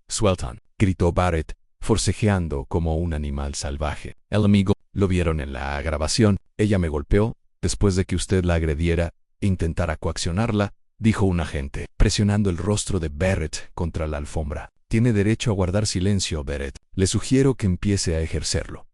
«Swelton», gritó Barrett, forcejeando como un animal salvaje. El amigo, lo vieron en la grabación. Ella me golpeó, después de que usted la agrediera e intentara coaccionarla, dijo un agente, presionando el rostro de Barrett contra la alfombra. Tiene derecho a guardar silencio, Barrett. Le sugiero que empiece a ejercerlo.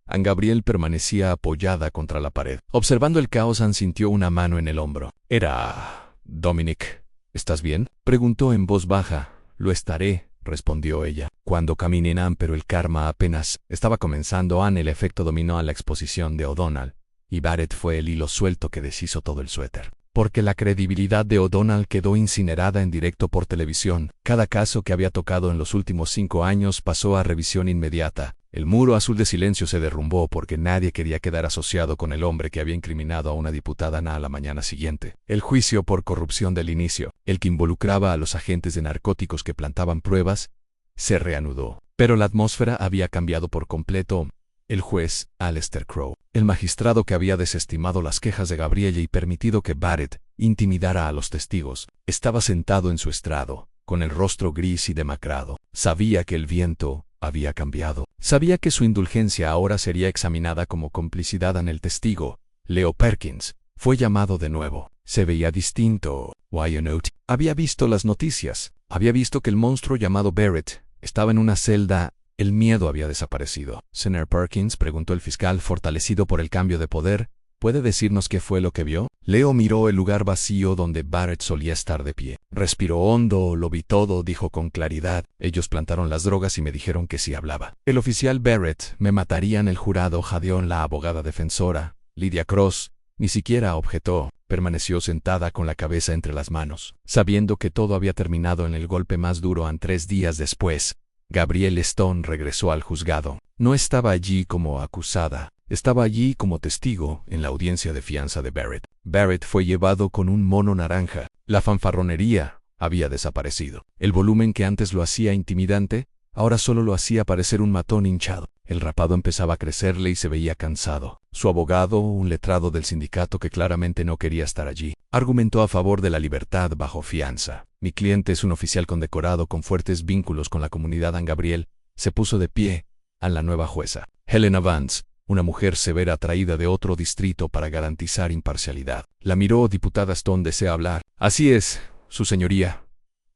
Ann Gabriel permanecía apoyada contra la pared. Observando el caos, Ann sintió una mano en el hombro. Era Dominic. ¿Estás bien?, preguntó en voz baja. Lo estaré, respondió ella. Cuando caminen, Ann, pero el karma apenas estaba comenzando. Ann, el efecto dominó a la exposición de O'Donnell, y Barrett fue el hilo suelto que deshizo todo el suéter. Porque la credibilidad de O'Donnell quedó incinerada en directo por televisión. Cada caso que había tocado en los últimos 5 años pasó a revisión inmediata. El muro azul de silencio se derrumbó porque nadie quería quedar asociado con el hombre que había incriminado a una diputada a la mañana siguiente. El juicio por corrupción del inicio, el que involucraba a los agentes de narcóticos que plantaban pruebas, se reanudó. Pero la atmósfera había cambiado por completo. El juez, Aleister Crowell, el magistrado que había desestimado las quejas de Gabrielle y permitido que Barrett intimidara a los testigos, estaba sentado en su estrado, con el rostro gris y demacrado. Sabía que el viento había cambiado. Sabía que su indulgencia ahora sería examinada como complicidad en el testigo. Leo Perkins fue llamado de nuevo. Se veía distinto. Wyandotte había visto las noticias. Había visto que el monstruo llamado Barrett estaba en una celda El miedo había desaparecido. «Señor Perkins», preguntó el fiscal, fortalecido por el cambio de poder, ¿puede decirnos qué fue lo que vio? Leo miró el lugar vacío donde Barrett solía estar de pie. Respiró hondo, lo vi todo, dijo con claridad. Ellos plantaron las drogas y me dijeron que sí hablaba. El oficial Barrett, me matarían. El jurado jadeó. La abogada defensora, Lydia Cross, ni siquiera objetó. Permaneció sentada con la cabeza entre las manos, sabiendo que todo había terminado en el golpe más duro. 3 días después, Gabrielle Stone regresó al juzgado. No estaba allí como acusada. Estaba allí como testigo en la audiencia de fianza de Barrett. Barrett fue llevado con un mono naranja. La fanfarronería había desaparecido. El volumen que antes lo hacía intimidante, ahora solo lo hacía parecer un matón hinchado. El rapado empezaba a crecerle y se veía cansado. Su abogado, un letrado del sindicato que claramente no quería estar allí, argumentó a favor de la libertad bajo fianza. Mi cliente es un oficial condecorado con fuertes vínculos con la comunidad. Anne Gabriel se puso de pie a la nueva jueza, Helena Vance, una mujer severa traída de otro distrito para garantizar imparcialidad. La miró. Diputada Stone desea hablar. Así es, su señoría,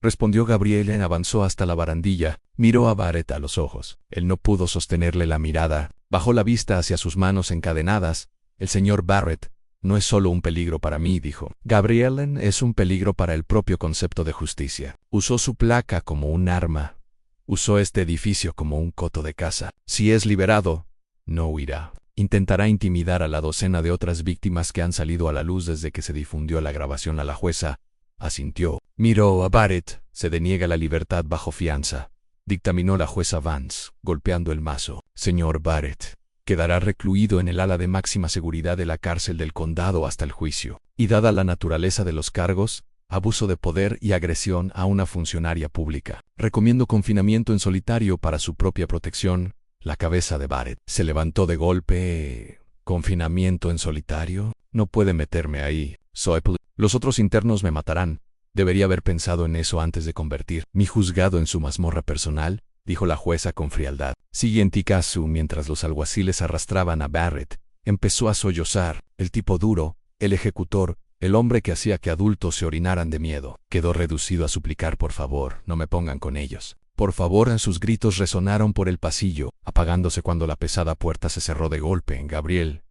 respondió Gabrielle. Avanzó hasta la barandilla, miró a Barrett a los ojos. Él no pudo sostenerle la mirada. Bajó la vista hacia sus manos encadenadas. El señor Barrett no es solo un peligro para mí, dijo. Gabrielle es un peligro para el propio concepto de justicia. Usó su placa como un arma. Usó este edificio como un coto de caza. Si es liberado, no huirá. Intentará intimidar a la docena de otras víctimas que han salido a la luz desde que se difundió la grabación. A la jueza asintió. Miró a Barrett. Se deniega la libertad bajo fianza, dictaminó la jueza Vance, golpeando el mazo. Señor Barrett quedará recluido en el ala de máxima seguridad de la cárcel del condado hasta el juicio. Y dada la naturaleza de los cargos, abuso de poder y agresión a una funcionaria pública, recomiendo confinamiento en solitario para su propia protección. La cabeza de Barrett se levantó de golpe. ¿Confinamiento en solitario? No puede meterme ahí. Los otros internos me matarán. Debería haber pensado en eso antes de convertir mi juzgado en su mazmorra personal, dijo la jueza con frialdad. Siguiente caso. Mientras los alguaciles arrastraban a Barrett, empezó a sollozar. El tipo duro, el ejecutor, el hombre que hacía que adultos se orinaran de miedo, quedó reducido a suplicar: por favor, no me pongan con ellos. Por favor. Sus gritos resonaron por el pasillo, apagándose cuando la pesada puerta se cerró de golpe. Gabriel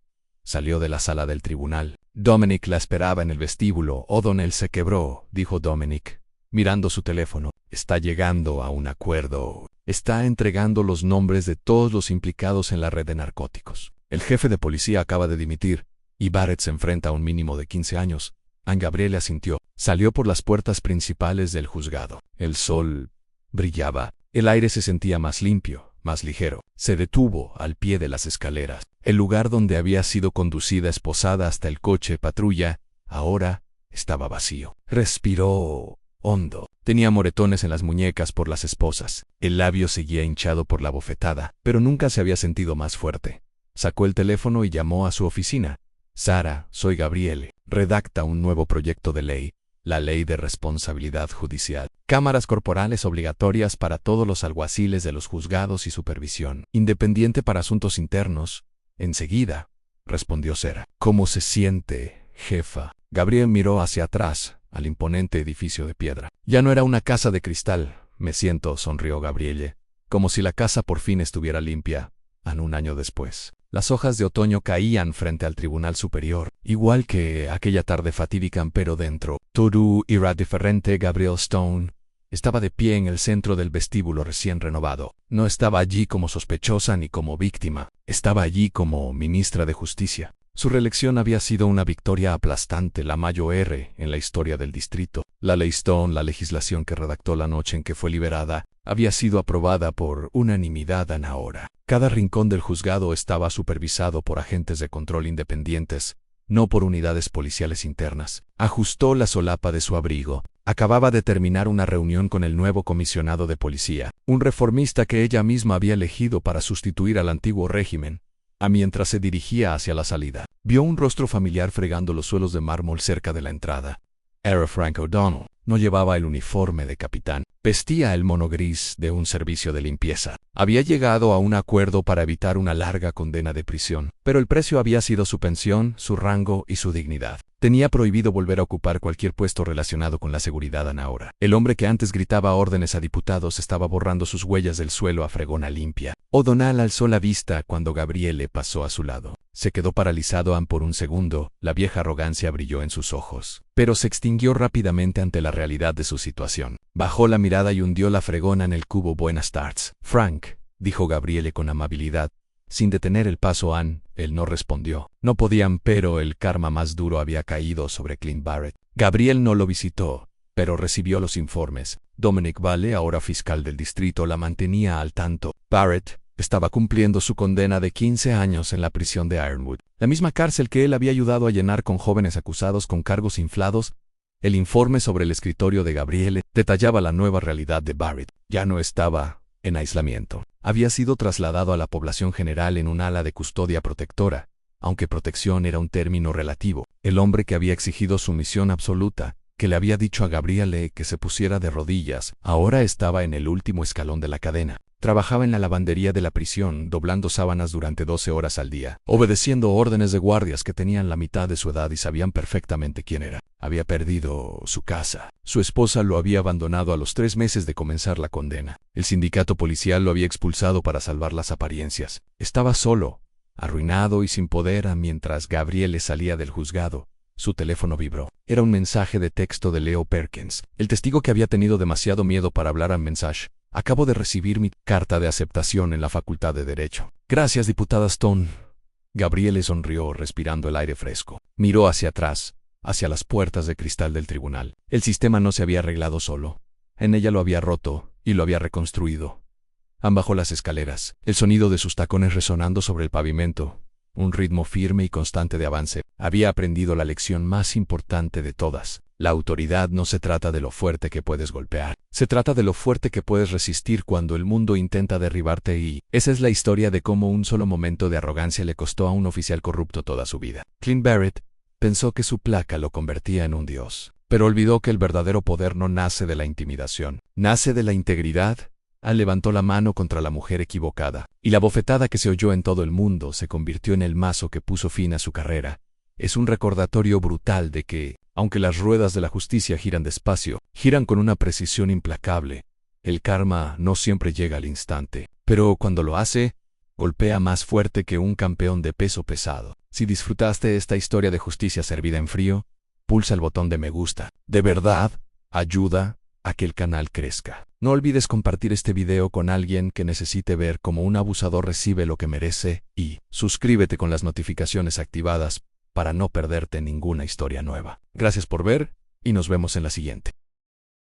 salió de la sala del tribunal. Dominic la esperaba en el vestíbulo. O'Donnell se quebró, dijo Dominic, mirando su teléfono. Está llegando a un acuerdo. Está entregando los nombres de todos los implicados en la red de narcóticos. El jefe de policía acaba de dimitir, y Barrett se enfrenta a un mínimo de 15 años. Anne Gabriel asintió. Salió por las puertas principales del juzgado. El sol brillaba. El aire se sentía más limpio, más ligero. Se detuvo al pie de las escaleras. El lugar donde había sido conducida esposada hasta el coche patrulla, ahora estaba vacío. Respiró hondo. Tenía moretones en las muñecas por las esposas. El labio seguía hinchado por la bofetada, pero nunca se había sentido más fuerte. Sacó el teléfono y llamó a su oficina. Sara, soy Gabriele. Redacta un nuevo proyecto de ley. La ley de responsabilidad judicial. Cámaras corporales obligatorias para todos los alguaciles de los juzgados y supervisión independiente para asuntos internos. Enseguida, respondió Sara. ¿Cómo se siente, jefa? Gabriel miró hacia atrás, al imponente edificio de piedra. Ya no era una casa de cristal. Me siento, sonrió Gabrielle, como si la casa por fin estuviera limpia. Un año después, las hojas de otoño caían frente al Tribunal Superior, igual que aquella tarde fatídica, pero dentro. Todo era diferente. Gabrielle Stone estaba de pie en el centro del vestíbulo recién renovado. No estaba allí como sospechosa ni como víctima. Estaba allí como ministra de Justicia. Su reelección había sido una victoria aplastante, la mayor en la historia del distrito. La ley Stone, la legislación que redactó la noche en que fue liberada, había sido aprobada por unanimidad ahora. Cada rincón del juzgado estaba supervisado por agentes de control independientes, no por unidades policiales internas. Ajustó la solapa de su abrigo. Acababa de terminar una reunión con el nuevo comisionado de policía, un reformista que ella misma había elegido para sustituir al antiguo régimen. Mientras se dirigía hacia la salida, vio un rostro familiar fregando los suelos de mármol cerca de la entrada. Era Frank O'Donnell. No llevaba el uniforme de capitán. Vestía el mono gris de un servicio de limpieza. Había llegado a un acuerdo para evitar una larga condena de prisión, pero el precio había sido su pensión, su rango y su dignidad. Tenía prohibido volver a ocupar cualquier puesto relacionado con la seguridad ahora. El hombre que antes gritaba órdenes a diputados estaba borrando sus huellas del suelo a fregona limpia. O'Donnell alzó la vista cuando Gabrielle pasó a su lado. Se quedó paralizado por un segundo, la vieja arrogancia brilló en sus ojos. Pero se extinguió rápidamente ante la realidad de su situación. Bajó la mirada y hundió la fregona en el cubo. Buenas tardes, Frank, dijo Gabrielle con amabilidad. Sin detener el paso él no respondió. No podían, pero el karma más duro había caído sobre Clint Barrett. Gabriel no lo visitó, pero recibió los informes. Dominic Vale, ahora fiscal del distrito, la mantenía al tanto. Barrett estaba cumpliendo su condena de 15 años en la prisión de Ironwood, la misma cárcel que él había ayudado a llenar con jóvenes acusados con cargos inflados. El informe sobre el escritorio de Gabrielle detallaba la nueva realidad de Barrett. Ya no estaba en aislamiento. Había sido trasladado a la población general en un ala de custodia protectora, aunque protección era un término relativo. El hombre que había exigido sumisión absoluta, que le había dicho a Gabrielle que se pusiera de rodillas, ahora estaba en el último escalón de la cadena. Trabajaba en la lavandería de la prisión, doblando sábanas durante 12 horas al día, obedeciendo órdenes de guardias que tenían la mitad de su edad y sabían perfectamente quién era. Había perdido su casa. Su esposa lo había abandonado a los 3 meses de comenzar la condena. El sindicato policial lo había expulsado para salvar las apariencias. Estaba solo, arruinado y sin poder. Mientras Gabrielle salía del juzgado, su teléfono vibró. Era un mensaje de texto de Leo Perkins, el testigo que había tenido demasiado miedo para hablar al mensaje. Acabo de recibir mi carta de aceptación en la Facultad de Derecho. Gracias, diputada Stone. Gabrielle sonrió, respirando el aire fresco. Miró hacia atrás, hacia las puertas de cristal del tribunal. El sistema no se había arreglado solo. En ella lo había roto y lo había reconstruido. Bajó las escaleras, el sonido de sus tacones resonando sobre el pavimento. Un ritmo firme y constante de avance. Había aprendido la lección más importante de todas. La autoridad no se trata de lo fuerte que puedes golpear. Se trata de lo fuerte que puedes resistir cuando el mundo intenta derribarte y esa es la historia de cómo un solo momento de arrogancia le costó a un oficial corrupto toda su vida. Clint Barrett pensó que su placa lo convertía en un dios, pero olvidó que el verdadero poder no nace de la intimidación, nace de la integridad. Levantó la mano contra la mujer equivocada, y la bofetada que se oyó en todo el mundo se convirtió en el mazo que puso fin a su carrera. Es un recordatorio brutal de que, aunque las ruedas de la justicia giran despacio, giran con una precisión implacable. El karma no siempre llega al instante, pero cuando lo hace, golpea más fuerte que un campeón de peso pesado. Si disfrutaste esta historia de justicia servida en frío, pulsa el botón de me gusta. De verdad, ayuda a que el canal crezca. No olvides compartir este video con alguien que necesite ver cómo un abusador recibe lo que merece y suscríbete con las notificaciones activadas para no perderte ninguna historia nueva. Gracias por ver y nos vemos en la siguiente.